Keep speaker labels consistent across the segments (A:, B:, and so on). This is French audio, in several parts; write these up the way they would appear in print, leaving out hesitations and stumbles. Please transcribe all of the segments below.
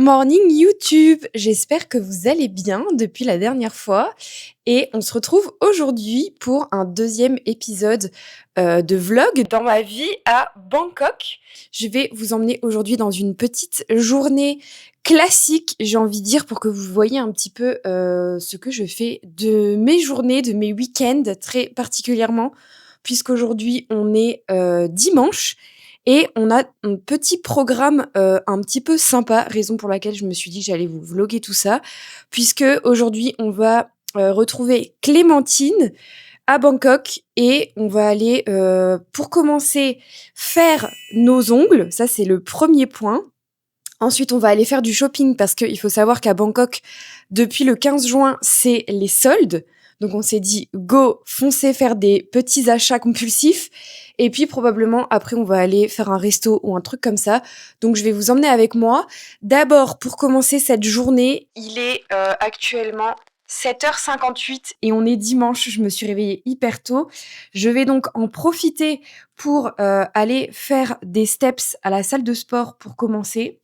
A: Morning YouTube, j'espère que vous allez bien depuis la dernière fois et on se retrouve aujourd'hui pour un deuxième épisode de vlog dans ma vie à Bangkok. Je vais vous emmener aujourd'hui dans une petite journée classique, j'ai envie de dire, pour que vous voyez un petit peu ce que je fais de mes journées, de mes week-ends très particulièrement, puisqu'aujourd'hui on est dimanche. Et on a un petit programme un petit peu sympa, raison pour laquelle je me suis dit que j'allais vous vlogger tout ça, puisque aujourd'hui on va retrouver Clémentine à Bangkok et on va aller, pour commencer, faire nos ongles. Ça, c'est le premier point. Ensuite, on va aller faire du shopping parce qu'il faut savoir qu'à Bangkok, depuis le 15 juin, c'est les soldes. Donc on s'est dit, go, foncez faire des petits achats compulsifs. Et puis probablement, après, on va aller faire un resto ou un truc comme ça. Donc je vais vous emmener avec moi. D'abord, pour commencer cette journée, il est actuellement 7h58 et on est dimanche. Je me suis réveillée hyper tôt. Je vais donc en profiter pour aller faire des steps à la salle de sport pour commencer.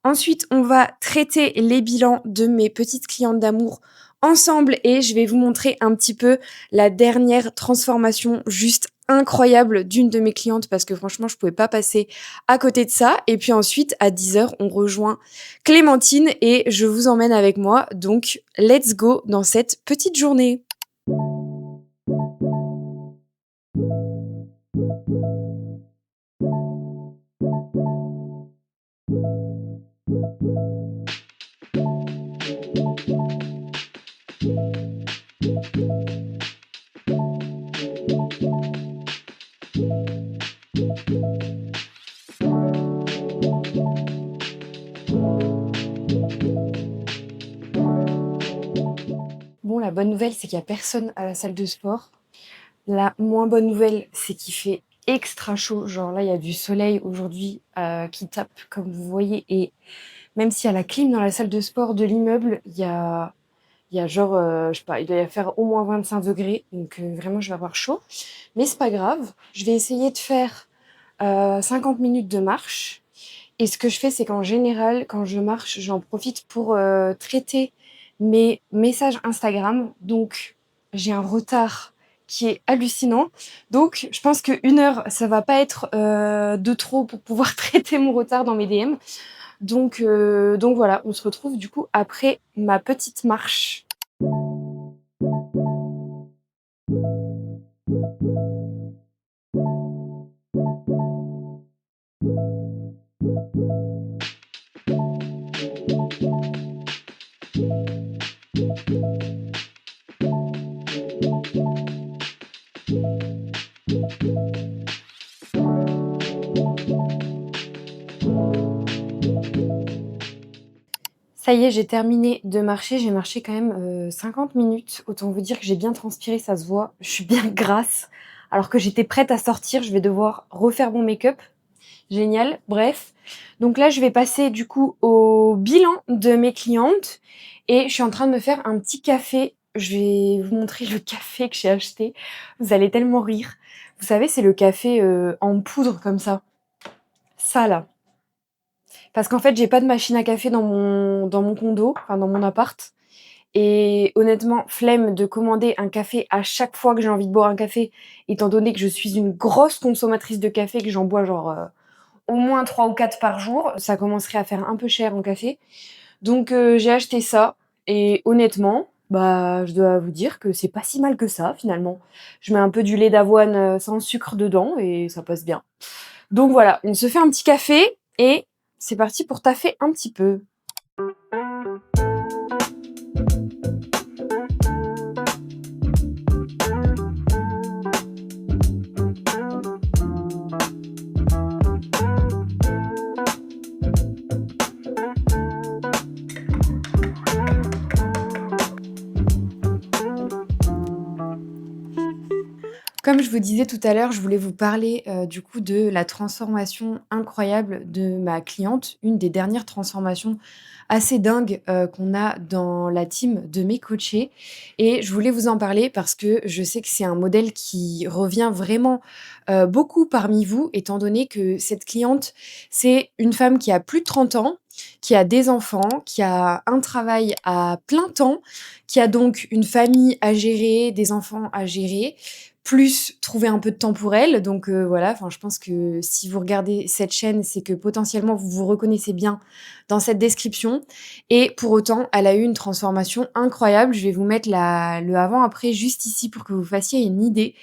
A: Ensuite, on va traiter les bilans de mes petites clientes d'amour ensemble et je vais vous montrer un petit peu la dernière transformation juste incroyable d'une de mes clientes parce que franchement, je pouvais pas passer à côté de ça. Et puis ensuite, à 10h, on rejoint Clémentine et je vous emmène avec moi. Donc, let's go dans cette petite journée. Bon, la bonne nouvelle, c'est qu'il n'y a personne à la salle de sport. La moins bonne nouvelle, c'est qu'il fait extra chaud. Genre là, il y a du soleil aujourd'hui qui tape, comme vous voyez. Et même s'il y a la clim dans la salle de sport de l'immeuble, il y a genre, je sais pas, il doit y faire au moins 25 degrés. Donc vraiment, je vais avoir chaud. Mais c'est pas grave. Je vais essayer de faire 50 minutes de marche. Et ce que je fais, c'est qu'en général, quand je marche, j'en profite pour traiter mes messages Instagram. Donc, j'ai un retard qui est hallucinant. Donc, je pense qu'une heure, ça va pas être de trop pour pouvoir traiter mon retard dans mes DM. Donc voilà, on se retrouve du coup après ma petite marche. Ça y est, j'ai terminé de marcher. J'ai marché quand même 50 minutes. Autant vous dire que j'ai bien transpiré, ça se voit. Je suis bien grasse. Alors que j'étais prête à sortir, je vais devoir refaire mon make-up. Génial. Bref. Donc là, je vais passer du coup au bilan de mes clientes. Et je suis en train de me faire un petit café. Je vais vous montrer le café que j'ai acheté. Vous allez tellement rire. Vous savez, c'est le café en poudre comme ça. Ça là. Parce qu'en fait, j'ai pas de machine à café dans mon condo, enfin dans mon appart. Et honnêtement, flemme de commander un café à chaque fois que j'ai envie de boire un café, étant donné que je suis une grosse consommatrice de café, que j'en bois genre au moins 3 ou 4 par jour. Ça commencerait à faire un peu cher en café. Donc j'ai acheté ça et honnêtement, bah je dois vous dire que c'est pas si mal que ça finalement. Je mets un peu du lait d'avoine sans sucre dedans et ça passe bien. Donc voilà, on se fait un petit café et c'est parti pour taffer un petit peu. Comme je vous disais tout à l'heure, je voulais vous parler, du coup de la transformation incroyable de ma cliente, une des dernières transformations assez dingues, qu'on a dans la team de mes coachés et je voulais vous en parler parce que je sais que c'est un modèle qui revient vraiment, beaucoup parmi vous étant donné que cette cliente, c'est une femme qui a plus de 30 ans, qui a des enfants, qui a un travail à plein temps, qui a donc une famille à gérer, des enfants à gérer plus trouver un peu de temps pour elle. Donc voilà, enfin, je pense que si vous regardez cette chaîne, c'est que potentiellement vous vous reconnaissez bien dans cette description. Et pour autant, elle a eu une transformation incroyable. Je vais vous mettre le avant-après juste ici pour que vous fassiez une idée.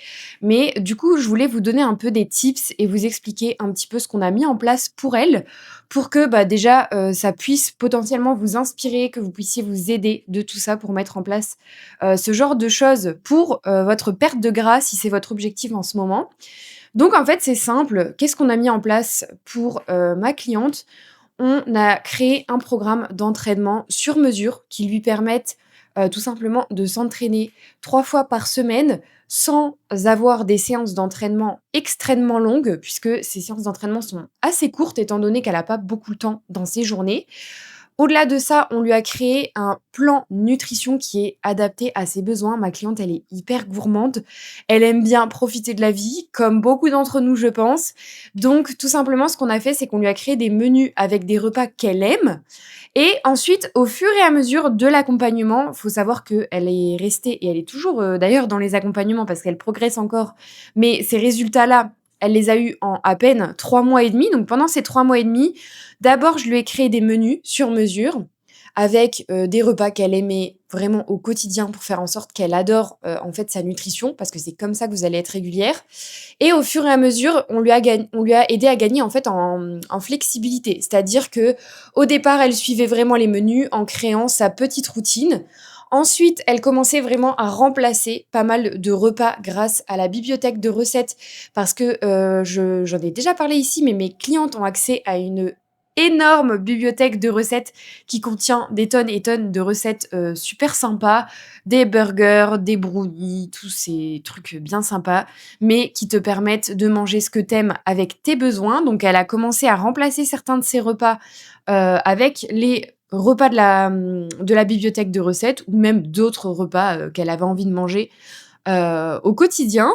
A: Mais du coup, je voulais vous donner un peu des tips et vous expliquer un petit peu ce qu'on a mis en place pour elle, pour que bah, déjà ça puisse potentiellement vous inspirer, que vous puissiez vous aider de tout ça pour mettre en place ce genre de choses pour votre perte de gras si c'est votre objectif en ce moment. Donc en fait, c'est simple. Qu'est-ce qu'on a mis en place pour ma cliente? On a créé un programme d'entraînement sur mesure qui lui permette tout simplement de s'entraîner 3 fois par semaine sans avoir des séances d'entraînement extrêmement longues, puisque ces séances d'entraînement sont assez courtes étant donné qu'elle n'a pas beaucoup de temps dans ses journées. Au-delà de ça, on lui a créé un plan nutrition qui est adapté à ses besoins. Ma cliente, elle est hyper gourmande. Elle aime bien profiter de la vie, comme beaucoup d'entre nous, je pense. Donc, tout simplement, ce qu'on a fait, c'est qu'on lui a créé des menus avec des repas qu'elle aime. Et ensuite, au fur et à mesure de l'accompagnement, faut savoir qu'elle est restée, et elle est toujours d'ailleurs dans les accompagnements parce qu'elle progresse encore, mais ces résultats-là, elle les a eus en à peine 3 mois et demi. Donc pendant ces 3 mois et demi, d'abord, je lui ai créé des menus sur mesure avec des repas qu'elle aimait vraiment au quotidien pour faire en sorte qu'elle adore en fait sa nutrition parce que c'est comme ça que vous allez être régulière. Et au fur et à mesure, on lui a aidé à gagner en fait en flexibilité. C'est-à-dire que au départ, elle suivait vraiment les menus en créant sa petite routine. Ensuite, elle commençait vraiment à remplacer pas mal de repas grâce à la bibliothèque de recettes parce que j'en ai déjà parlé ici, mais mes clientes ont accès à une énorme bibliothèque de recettes qui contient des tonnes et tonnes de recettes super sympas, des burgers, des brownies, tous ces trucs bien sympas mais qui te permettent de manger ce que t'aimes avec tes besoins. Donc elle a commencé à remplacer certains de ses repas, avec les repas de la bibliothèque de recettes ou même d'autres repas, qu'elle avait envie de manger, au quotidien.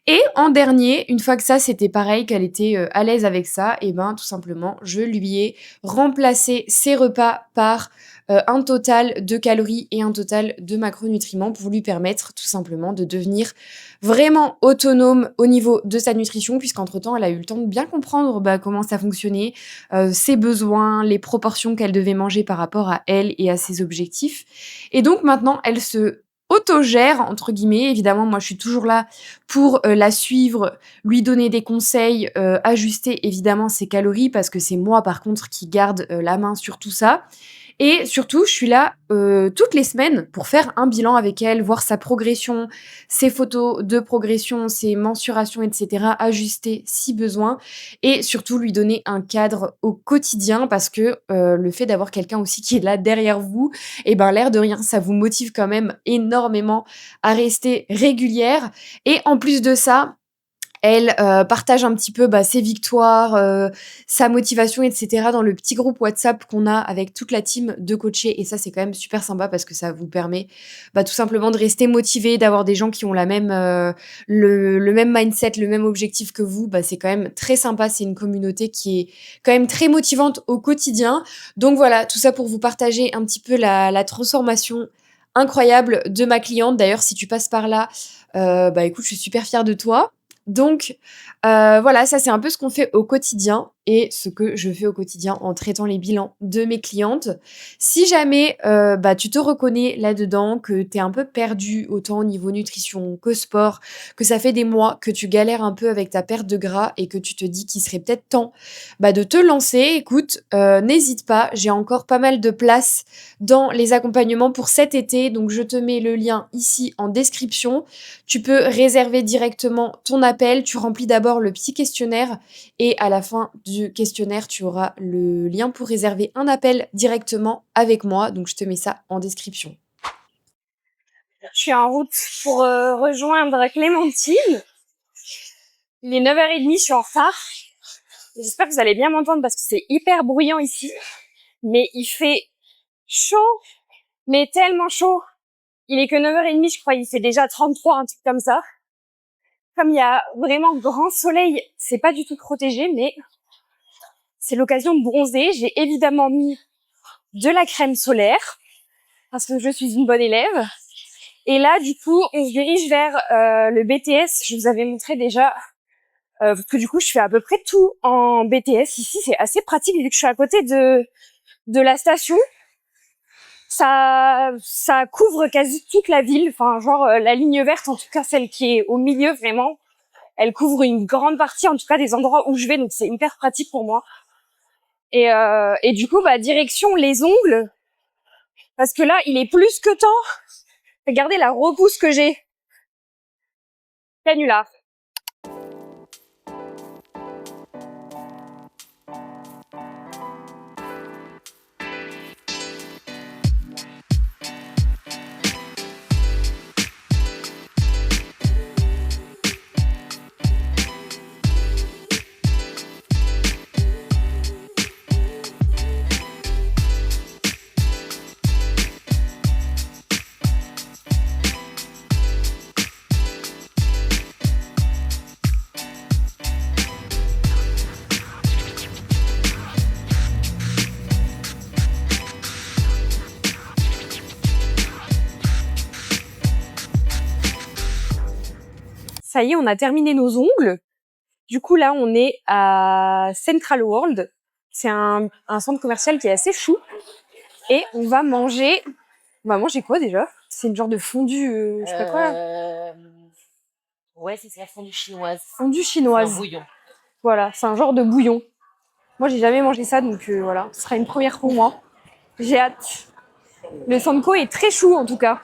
A: Et en dernier, une fois que ça, c'était pareil, qu'elle était, à l'aise avec ça et ben, tout simplement, je lui ai remplacé ses repas par, un total de calories et un total de macronutriments pour lui permettre tout simplement de devenir vraiment autonome au niveau de sa nutrition puisqu'entre temps, elle a eu le temps de bien comprendre, bah, comment ça fonctionnait, ses besoins, les proportions qu'elle devait manger par rapport à elle et à ses objectifs et donc maintenant, elle se «autogère» entre guillemets. Évidemment, moi, je suis toujours là pour, la suivre, lui donner des conseils, ajuster évidemment ses calories parce que c'est moi, par contre, qui garde, la main sur tout ça et surtout, je suis là, toutes les semaines pour faire un bilan avec elle, voir sa progression, ses photos de progression, ses mensurations et cetera, ajuster si besoin et surtout lui donner un cadre au quotidien parce que, le fait d'avoir quelqu'un aussi qui est là derrière vous et ben, l'air de rien, ça vous motive quand même énormément à rester régulière et en plus de ça, elle, partage un petit peu, bah, ses victoires, sa motivation et cetera dans le petit groupe WhatsApp qu'on a avec toute la team de coachés et ça, c'est quand même super sympa parce que ça vous permet, bah, tout simplement de rester motivé, d'avoir des gens qui ont la même, le même mindset, le même objectif que vous. Bah, c'est quand même très sympa. C'est une communauté qui est quand même très motivante au quotidien. Donc voilà, tout ça pour vous partager un petit peu la transformation incroyable de ma cliente. D'ailleurs, si tu passes par là, bah, écoute, je suis super fière de toi. Donc, voilà, ça c'est un peu ce qu'on fait au quotidien et ce que je fais au quotidien en traitant les bilans de mes clientes. Si jamais, bah, tu te reconnais là-dedans, que tu es un peu perdu autant au niveau nutrition que sport, que ça fait des mois que tu galères un peu avec ta perte de gras et que tu te dis qu'il serait peut-être temps, bah, de te lancer, écoute, n'hésite pas, j'ai encore pas mal de place dans les accompagnements pour cet été, donc je te mets le lien ici en description. Tu peux réserver directement ton appel. Tu remplis d'abord le petit questionnaire et à la fin du questionnaire, tu auras le lien pour réserver un appel directement avec moi. Donc, je te mets ça en description.
B: Je suis en route pour rejoindre Clémentine. Il est 9h30, je suis en retard. J'espère que vous allez bien m'entendre parce que c'est hyper bruyant ici. Mais il fait chaud, mais tellement chaud. Il est que 9h30, je crois, il fait déjà 33, un truc comme ça. Comme il y a vraiment grand soleil, c'est pas du tout protégé, mais c'est l'occasion de bronzer. J'ai évidemment mis de la crème solaire parce que je suis une bonne élève. Et là, du coup, on se dirige vers le BTS. Je vous avais montré déjà parce que du coup, je fais à peu près tout en BTS. Ici, c'est assez pratique vu que je suis à côté de la station. Ça couvre quasi toute la ville. Enfin, genre la ligne verte, en tout cas celle qui est au milieu, vraiment, elle couvre une grande partie, en tout cas des endroits où je vais. Donc, c'est hyper pratique pour moi. Et du coup, direction les ongles. Parce que là, il est plus que temps. Regardez la repousse que j'ai. Canular. Ça y est, on a terminé nos ongles. Du coup, là, on est à Central World. C'est un centre commercial qui est assez chou. Et on va manger... On va manger quoi, déjà? C'est une genre de fondue, je sais pas quoi, là.
C: Ouais, c'est la fondue chinoise.
B: Fondue
C: C'est un
B: chinoise.
C: bouillon.
B: Voilà, c'est un genre de bouillon. Moi, j'ai jamais mangé ça, donc voilà. Ce sera une première pour moi. J'ai hâte. Le Sanko est très chou, en tout cas.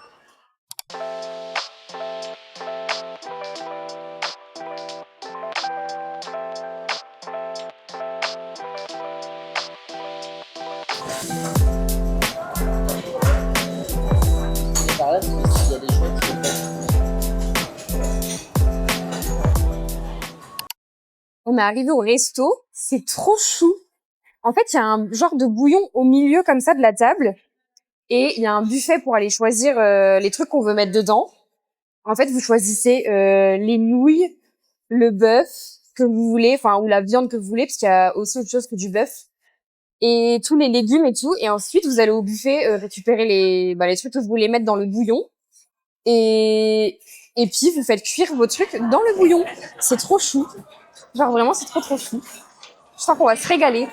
C: Et par là, parce que s'il y a des choses qui peuvent
B: On est arrivé au resto. C'est trop chou. En fait, il y a un genre de bouillon au milieu, comme ça, de la table. Et il y a un buffet pour aller choisir les trucs qu'on veut mettre dedans. En fait, vous choisissez les nouilles, le bœuf que vous voulez, enfin ou la viande que vous voulez, parce qu'il y a aussi autre chose que du bœuf, et tous les légumes et tout. Et ensuite, vous allez au buffet récupérer les trucs que vous voulez mettre dans le bouillon. Et puis vous faites cuire vos trucs dans le bouillon. C'est trop chou. Genre vraiment, c'est trop chou. Je sens qu'on va se régaler.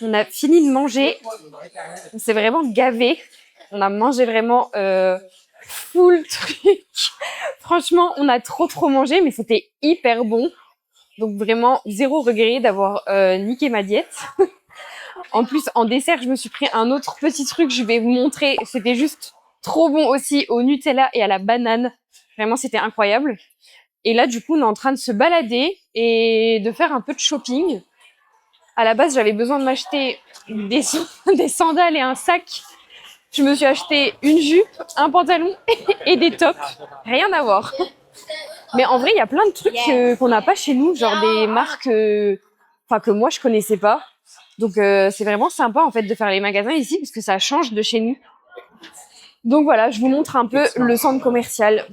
B: On a fini de manger. On s'est vraiment gavé. On a mangé vraiment full truc. Franchement, on a trop mangé, mais c'était hyper bon. Donc vraiment, zéro regret d'avoir niqué ma diète. En plus, en dessert, je me suis pris un autre petit truc. Je vais vous montrer. C'était juste trop bon aussi au Nutella et à la banane. Vraiment, c'était incroyable. Et là, du coup, on est en train de se balader et de faire un peu de shopping. À la base, j'avais besoin de m'acheter des sandales et un sac. Je me suis acheté une jupe, un pantalon et des tops. Rien à voir. Mais en vrai, il y a plein de trucs qu'on n'a pas chez nous, genre des marques que moi, je connaissais pas. Donc, c'est vraiment sympa, en fait, de faire les magasins ici, parce que ça change de chez nous. Donc voilà, je vous montre un peu le centre commercial.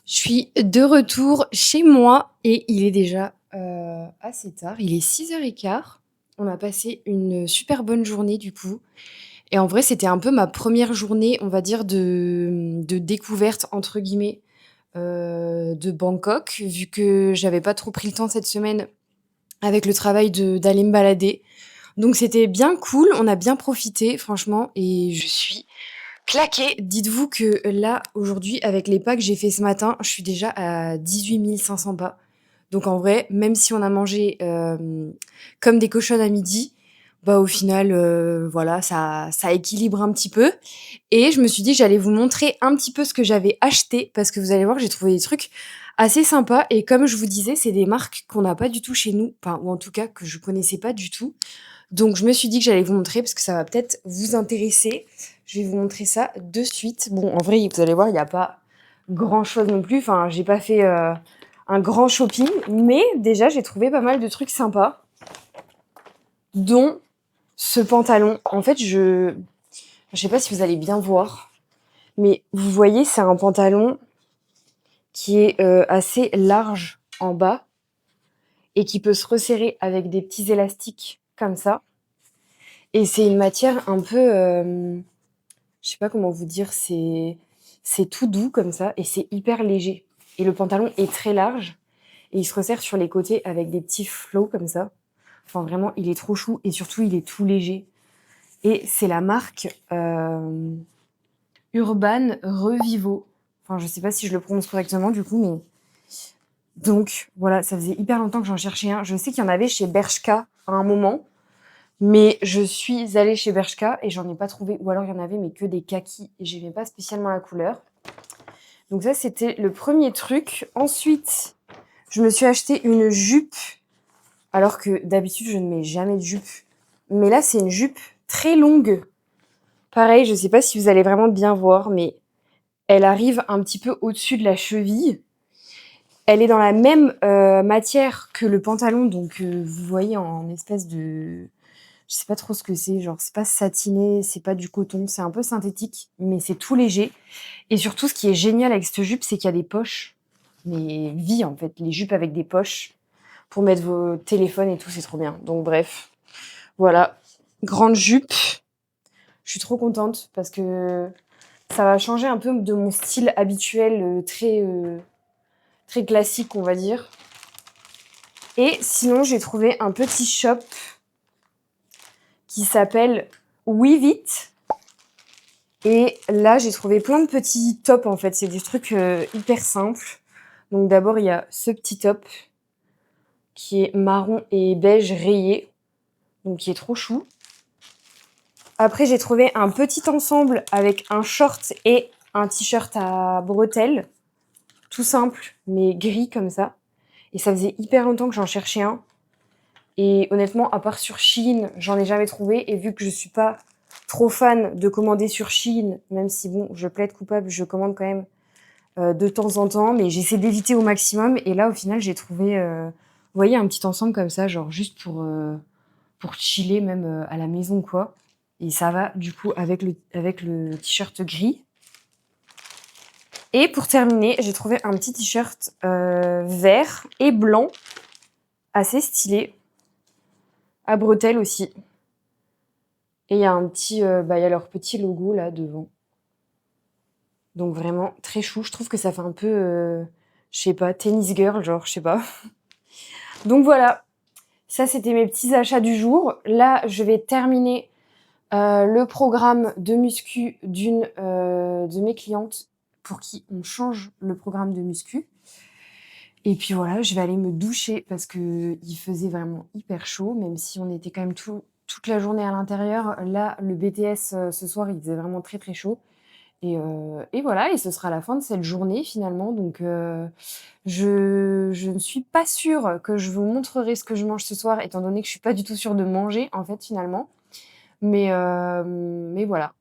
A: Je suis de retour chez moi et il est déjà assez tard. Il est 6h15. On a passé une super bonne journée du coup et en vrai, c'était un peu ma première journée, on va dire de «découverte» entre guillemets, de Bangkok, vu que j'avais pas trop pris le temps cette semaine avec le travail d'aller me balader. Donc c'était bien cool, on a bien profité franchement et je suis claquée. Dites-vous que là, aujourd'hui, avec les pas que j'ai fait ce matin, je suis déjà à 18 500 pas. Donc en vrai, même si on a mangé comme des cochonnes à midi, bah au final, voilà, ça équilibre un petit peu. Et je me suis dit que j'allais vous montrer un petit peu ce que j'avais acheté parce que vous allez voir, j'ai trouvé des trucs assez sympas. Et comme je vous disais, c'est des marques qu'on n'a pas du tout chez nous, enfin, ou en tout cas que je connaissais pas du tout. Donc je me suis dit que j'allais vous montrer parce que ça va peut-être vous intéresser. Je vais vous montrer ça de suite. Bon, en vrai, vous allez voir, il n'y a pas grand-chose non plus. Enfin, j'ai pas fait un grand shopping, mais déjà, j'ai trouvé pas mal de trucs sympas, dont ce pantalon. En fait, je sais pas si vous allez bien voir, mais vous voyez, c'est un pantalon qui est assez large en bas et qui peut se resserrer avec des petits élastiques comme ça. Et c'est une matière un peu, je sais pas comment vous dire, c'est tout doux comme ça et c'est hyper léger. Et le pantalon est très large et il se resserre sur les côtés avec des petits flots comme ça. Enfin vraiment, il est trop chou et surtout il est tout léger. Et c'est la marque Urban Revivo. Enfin, je sais pas si je le prononce correctement du coup, mais donc voilà, ça faisait hyper longtemps que j'en cherchais un. Je sais qu'il y en avait chez Bershka à un moment. Mais je suis allée chez Bershka et j'en ai pas trouvé. Ou alors il y en avait, mais que des kakis. Et j'aimais pas spécialement la couleur. Donc ça, c'était le premier truc. Ensuite, je me suis acheté une jupe. Alors que d'habitude, je ne mets jamais de jupe. Mais là, c'est une jupe très longue. Pareil, je sais pas si vous allez vraiment bien voir, mais elle arrive un petit peu au-dessus de la cheville. Elle est dans la même matière que le pantalon. Donc vous voyez en espèce de... Je sais pas trop ce que c'est, genre c'est pas satiné, c'est pas du coton, c'est un peu synthétique, mais c'est tout léger. Et surtout, ce qui est génial avec cette jupe, c'est qu'il y a des poches. Mais vie en fait, les jupes avec des poches pour mettre vos téléphones et tout, c'est trop bien. Donc bref, voilà, grande jupe. Je suis trop contente parce que ça va changer un peu de mon style habituel, très classique, on va dire. Et sinon, j'ai trouvé un petit shop qui s'appelle Weave It. Et là, j'ai trouvé plein de petits tops, en fait. C'est des trucs hyper simples. Donc d'abord, il y a ce petit top qui est marron et beige rayé. Donc qui est trop chou. Après, j'ai trouvé un petit ensemble avec un short et un t-shirt à bretelles. Tout simple, mais gris comme ça. Et ça faisait hyper longtemps que j'en cherchais un. Et honnêtement, à part sur Shein, j'en ai jamais trouvé. Et vu que je suis pas trop fan de commander sur Shein, même si bon, je plaide coupable, je commande quand même de temps en temps, mais j'essaie d'éviter au maximum. Et là, au final, j'ai trouvé, vous voyez, un petit ensemble comme ça, genre juste pour chiller même à la maison, quoi. Et ça va du coup avec le t-shirt gris. Et pour terminer, j'ai trouvé un petit t-shirt vert et blanc, assez stylé, à bretelles aussi. Et il y a un petit, il y a leur petit logo là devant. Donc vraiment très chou. Je trouve que ça fait un peu, je sais pas, tennis girl, genre, je sais pas. Donc voilà, ça c'était mes petits achats du jour. Là, je vais terminer le programme de muscu d'une de mes clientes pour qui on change le programme de muscu. Et puis voilà, je vais aller me doucher parce que il faisait vraiment hyper chaud, même si on était quand même toute la journée à l'intérieur. Là, le BTS ce soir, il faisait vraiment très très chaud. Et voilà, et ce sera la fin de cette journée finalement. Donc je ne suis pas sûre que je vous montrerai ce que je mange ce soir, étant donné que je suis pas du tout sûre de manger en fait finalement. Mais voilà.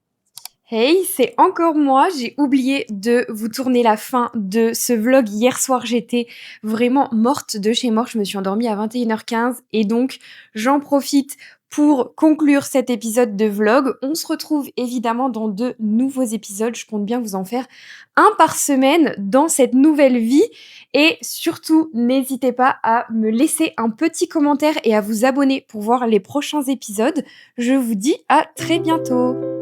A: Hey, c'est encore moi. J'ai oublié de vous tourner la fin de ce vlog. Hier soir, j'étais vraiment morte de chez mort. Je me suis endormie à 21h15 et donc j'en profite pour conclure cet épisode de vlog. On se retrouve évidemment dans de nouveaux épisodes. Je compte bien vous en faire un par semaine dans cette nouvelle vie. Et surtout, n'hésitez pas à me laisser un petit commentaire et à vous abonner pour voir les prochains épisodes. Je vous dis à très bientôt.